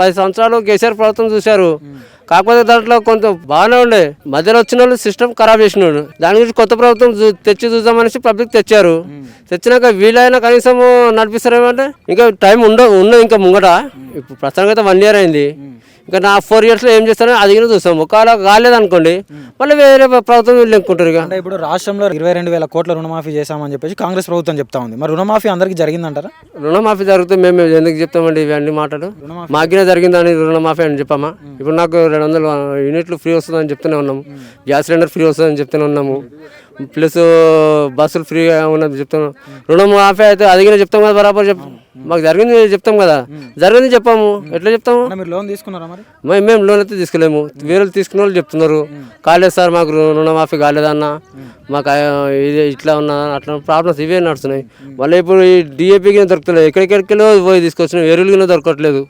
10 సంవత్సరాలు కేసీఆర్ ప్రభుత్వం చూశారు. కాకపోతే దాంట్లో కొంత బాగానే ఉండే, మధ్యలో వచ్చిన వాళ్ళు సిస్టమ్ ఖరాబ్ చేసినాడు. దాని గురించి కొత్త ప్రభుత్వం తెచ్చి చూద్దామనేసి పబ్లిక్ తెచ్చారు. తెచ్చినాక వీలైనా కనీసం నడిపిస్తారేమంటే ఇంకా టైం ఉన్నది ఇంకా ముంగట. ఇప్పుడు ప్రస్తుతానికి అయితే 1 year అయింది. ఇంకా నా 4 yearsలో ఏం చేస్తారో అది కూడా చూస్తాం. ఒకవేళ కాలేదనుకోండి మళ్ళీ వేరే ప్రభుత్వం వీళ్ళు ఎక్కుంటారు. ఇక అంటే ఇప్పుడు రాష్ట్రంలో 22,000 కోట్ల రుణమాఫీ చేశామని చెప్పేసి కాంగ్రెస్ ప్రభుత్వం చెప్తా ఉంది. మరి రుణమాఫీ అందరికీ జరిగిందంటారా? రుణమాఫీ జరిగితే మేము ఎందుకు చెప్తామండి ఇవన్నీ మాటలు? మాకినే జరిగిందని రుణమాఫీ అని చెప్పామా? ఇప్పుడు నాకు 200 యూనిట్లు ఫ్రీ వస్తుందని చెప్తూనే ఉన్నాము, గ్యాస్ సిలిండర్ ఫ్రీ వస్తుందని చెప్తూనే ఉన్నాము, ప్లస్ బస్సులు ఫ్రీగా ఉన్నది చెప్తున్నాం. రుణమాఫీ అయితే అదిగిన చెప్తాం కదా, బరాబర్ మాకు జరిగింది చెప్తాం కదా, జరిగింది చెప్పాము. ఎట్లా చెప్తాము? మీరు లోన్ తీసుకున్నారా? మరి మేము లోన్ అయితే తీసుకోలేము, వేరే తీసుకున్న వాళ్ళు చెప్తున్నారు కాలేదు సార్ మాకు రుణమాఫీ కాలేదన్న, మాకు ఇది ఇట్లా ఉన్నా అట్లా ప్రాబ్లమ్స్ ఇవే నడుస్తున్నాయి. మళ్ళీ ఇప్పుడు ఈ డిఏపీ కింద దొరుకుతలేదు, ఎక్కడెక్కడికెళ్ళో పోయి తీసుకొచ్చినాం, ఎరువులు కింద దొరకట్లేదు.